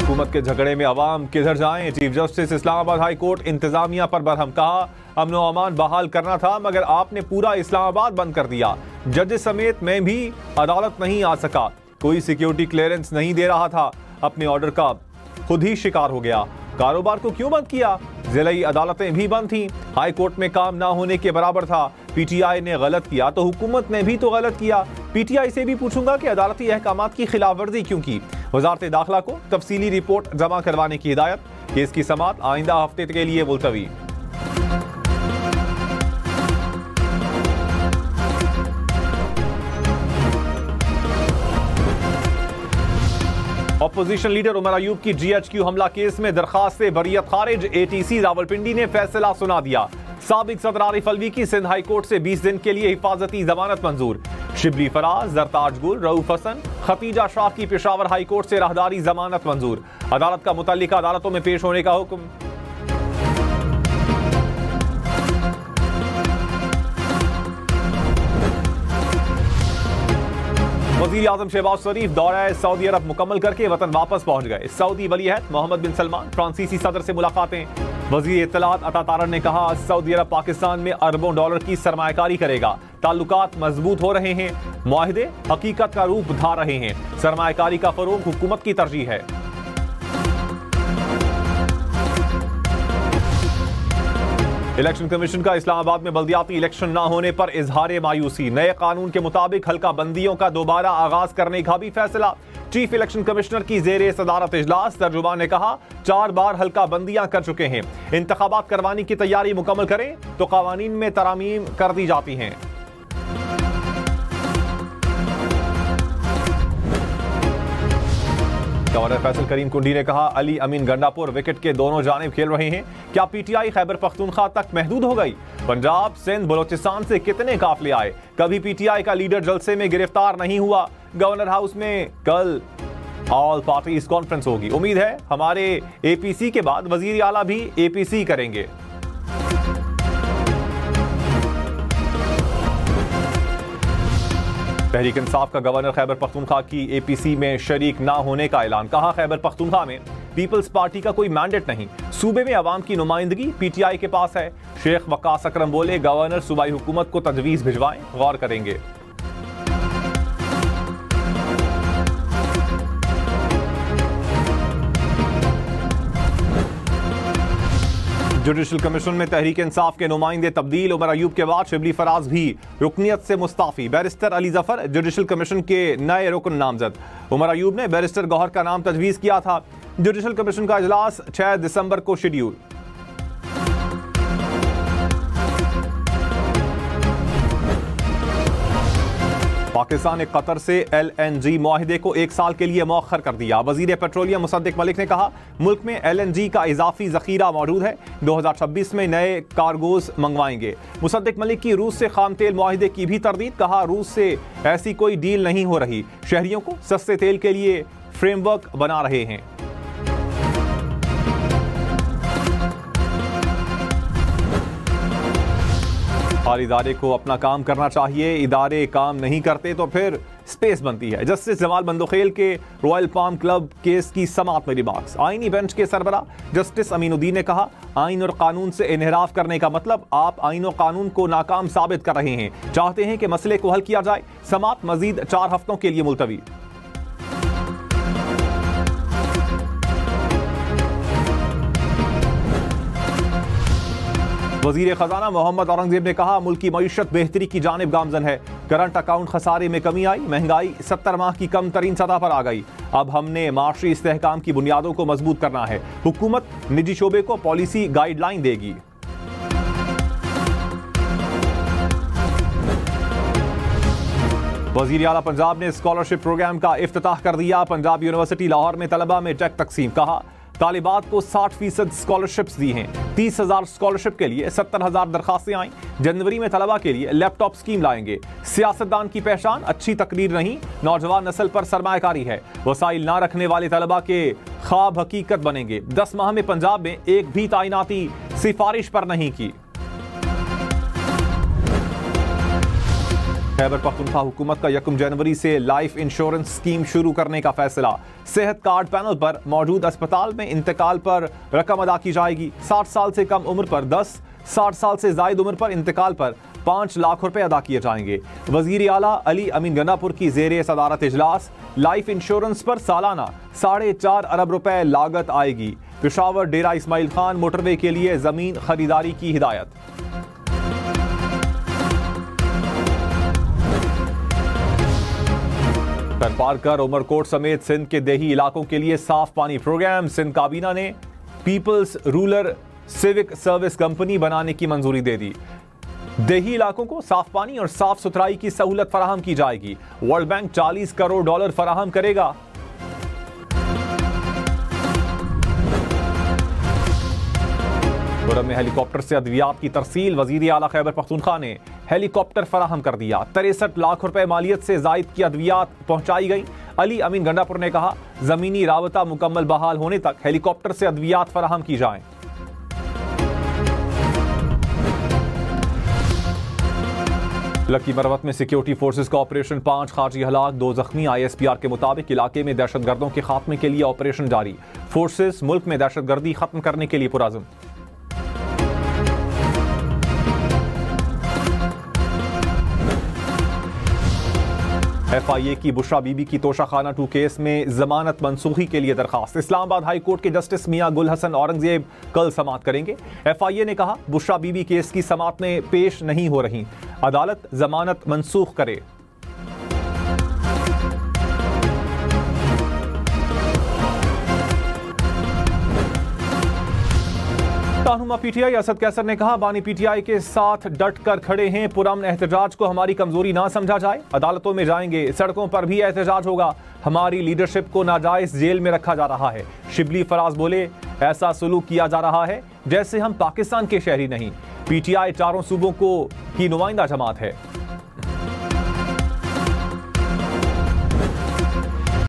हुकूमत के झगड़े में अवाम किधर जाएं? Chief justice Islamabad high court इंतजामिया पर बरहम। कहा अमन व अमान बहाल करना था मगर आपने पूरा इस्लामाबाद बंद कर दिया। जज समेत मैं भी अदालत नहीं आ सका, कोई सिक्योरिटी क्लियरेंस नहीं दे रहा था, अपने ऑर्डर का खुद ही शिकार हो गया। कारोबार को क्यों बंद किया? जिलाई अदालतें भी बंद थीं, हाई कोर्ट में काम ना होने के बराबर था। पीटीआई ने गलत किया तो हुकूमत ने भी तो गलत किया। पीटीआई से भी पूछूंगा कि अदालती अहकामात की खिलाफवर्जी क्यों की। वजारत दाखिला को तफसीली रिपोर्ट जमा करवाने की हिदायत। केस की समाअत आइंदा हफ्ते के लिए मुलतवी। अपोजिशन लीडर उमर अयूब की जीएचक्यू हमला केस में दरखास्त से बरियत खारिज। एटीसी रावलपिंडी ने फैसला सुना दिया। साबिक सदर आरिफ अलवी की सिंध हाई कोर्ट से 20 दिन के लिए हिफाजती जमानत मंजूर। शिबली फराज, जरताज गुल, रऊफ हसन, खतीजा शाह की पेशावर हाई कोर्ट से राहदारी जमानत मंजूर। अदालत का मुतल्लिका अदालतों में पेश होने का हुक्म। वज़ीर आज़म शहबाज शरीफ दौरा सऊदी अरब मुकम्मल करके वतन वापस पहुंच गए। सऊदी वलीअहद मोहम्मद बिन सलमान, फ्रांसीसी सदर से मुलाकातें। वज़ीर इत्तलात अता तारन ने कहा सऊदी अरब पाकिस्तान में अरबों डॉलर की सरमायाकारी करेगा। ताल्लुकात मजबूत हो रहे हैं, मुआहिदे हकीकत का रूप धार रहे हैं। सरमायाकारी का फरोग हुकूमत की तरजीह है। इलेक्शन कमीशन का इस्लामाबाद में बल्दियाती इलेक्शन न होने पर इजहार मायूसी। नए कानून के मुताबिक हल्का बंदियों का दोबारा आगाज करने का भी फैसला। चीफ इलेक्शन कमिश्नर की जेरे सदारत इजलास। तर्जुमान ने कहा 4 बार हल्का बंदियां कर चुके हैं, इंतखाबात करवाने की तैयारी मुकम्मल करें तो कवानीन में तरामीम कर दी जाती हैं। गवर्नर फैसल करीम कुंडी ने कहा अली अमीन गंडापुर विकेट के दोनों जानिब खेल रहे हैं। क्या पीटीआई खैबर पख्तूनख्वा तक महदूद हो गई? पंजाब, सिंध, बलोचिस्तान से कितने काफिले आए? कभी पीटीआई का लीडर जलसे में गिरफ्तार नहीं हुआ। गवर्नर हाउस में कल ऑल पार्टीज कॉन्फ्रेंस होगी। उम्मीद है हमारे एपीसी के बाद वजीर आला भी एपीसी करेंगे। तहरीक इंसाफ का गवर्नर खैबर पख्तूनख्वा की एपीसी में शरीक ना होने का ऐलान। कहा खैबर पख्तूनख्वा में पीपल्स पार्टी का कोई मैंडेट नहीं, सूबे में अवाम की नुमाइंदगी पीटीआई के पास है। शेख वकास अकरम बोले गवर्नर सूबाई हुकूमत को तजवीज भिजवाएं, गौर करेंगे। जुडिशल कमीशन में तहरीक इंसाफ के नुमाइंदे तब्दील। उमर अयूब के बाद शिबली फराज भी रुकनियत से Mustafi. Barrister Ali Zafar judicial commission के नए रुकन नामजद। उमर अयूब ने बैरिस्टर गौहर का नाम तजवीज़ किया था। जुडिशल कमीशन का इजलास 6 दिसंबर को शेड्यूल। पाकिस्तान ने कतर से एलएनजी मुआहिदे को 1 साल के लिए मौखर कर दिया। वजीर पेट्रोलियम मुसद्दिक मलिक ने कहा मुल्क में एलएनजी का इजाफी जखीरा मौजूद है, 2026 में नए कार्गोज मंगवाएंगे। मुसद्दिक मलिक की रूस से खाम तेल मुआहिदे की भी तरदीद। कहा रूस से ऐसी कोई डील नहीं हो रही, शहरियों को सस्ते तेल के लिए फ्रेमवर्क बना रहे हैं। हर इदारे को अपना काम करना चाहिए, इदारे काम नहीं करते तो फिर स्पेस बनती है। जस्टिस जमाल बंदोखेल के रॉयल पाम क्लब केस की समाअत में रिमार्क्स। आईनी बेंच के सरबरा जस्टिस अमीनुद्दीन ने कहा आइन और कानून से इन्हिराफ करने का मतलब आप आइन और कानून को नाकाम साबित कर रहे हैं। चाहते हैं कि मसले को हल किया जाए। समाअत मजीद 4 हफ्तों के लिए मुलतवी। वजीर खजाना मोहम्मद औरंगजेब ने कहा मुल्क की मईशत बेहतरी की जानिब गामजन है। करंट अकाउंट खसारे में कमी आई, महंगाई 70 माह की कम तरीन सतह पर आ गई। अब हमने माशी इस्तेहकाम की बुनियादों को मजबूत करना है। हुकूमत निजी शोबे को पॉलिसी गाइडलाइन देगी। वजीर आला पंजाब ने स्कॉलरशिप प्रोग्राम का इफ्तिताह कर दिया। पंजाब यूनिवर्सिटी लाहौर में तलबा में चेक तकसीम। कहा तालिबात को 60% स्कॉलरशिप्स दी हैं। 30,000 स्कॉलरशिप के लिए 70,000 दरखास्तें आईं। जनवरी में तलबा के लिए लैपटॉप स्कीम लाएंगे। सियासतदान की पहचान अच्छी तकरीर नहीं, नौजवान नस्ल पर सरमायाकारी है। वसाइल ना रखने वाले तलबा के ख्वाब हकीकत बनेंगे। 10 माह में पंजाब में एक भी तैनाती सिफारिश पर नहीं की। खैबर पख्तूनख्वा हुकूमत का 1 जनवरी से लाइफ इंश्योरेंस स्कीम शुरू करने का फैसला। सेहत कार्ड पैनल पर मौजूद अस्पताल में इंतकाल पर रकम अदा की जाएगी। 60 साल से कम उम्र पर 10, 60 साल से जायद उम्र पर इंतकाल पर 5 लाख रुपए अदा किए जाएंगे। वजीर आला अली अमीन गंडापुर की ज़ेरे सदारत इजलास लाइफ इंश्योरेंस पर सालाना 4.5 अरब रुपए लागत आएगी। पेशावर डेरा इस्माइल खान मोटरवे के लिए जमीन खरीदारी की हिदायत। पारकर उमरकोट समेत सिंध के देही इलाकों के लिए साफ पानी प्रोग्राम। सिंध काबीना ने people's rural civic service company बनाने की मंजूरी दे दी। देही इलाकों को साफ पानी और साफ सुथराई की सहूलत फराहम की जाएगी। वर्ल्ड बैंक $40 करोड़ फराहम करेगा। खुर्रम में हेलीकॉप्टर से अद्वियात की तरसील। वजीर आला खैबर पख्तूनख्वा ने हेलीकॉप्टर फराहम कर दिया। 63 लाख रुपए मालियत से जायद की अद्वियात पहुंचाई गई। अली अमीन गंडापुर ने कहा, जमीनी राबता मुकम्मल बहाल होने तक हेलीकॉप्टर से अद्वियात फराहम की जाएं। लकी मरवत में सिक्योरिटी फोर्सेस का ऑपरेशन, 5 खारजी हलाक, 2 जख्मी। ISPR के मुताबिक इलाके में दहशतगर्दों के खात्मे के लिए ऑपरेशन जारी। फोर्सेस मुल्क में दहशतगर्दी खत्म करने के लिए पुरअज़्म। FIA की बुशरा बीबी की तोशाखाना 2 केस में जमानत मनसूखी के लिए दरखास्त। इस्लामाबाद हाई कोर्ट के जस्टिस मियां गुल हसन औरंगजेब कल समाअत करेंगे। FIA ने कहा, बुशरा बीबी केस की समाअतें पेश नहीं हो रही, अदालत जमानत मनसूख करे। रहनुमा PTI असद कैसर ने कहा, बानी PTI के साथ डट कर खड़े हैं। पुरअमन एहतजाज को हमारी कमजोरी ना समझा जाए। अदालतों में जाएंगे, सड़कों पर भी एहतजाज होगा। हमारी लीडरशिप को नाजायज जेल में रखा जा रहा है। शिबली फराज बोले, ऐसा सलूक किया जा रहा है जैसे हम पाकिस्तान के शहरी नहीं। PTI चारों सूबों की नुमाइंदा जमात है।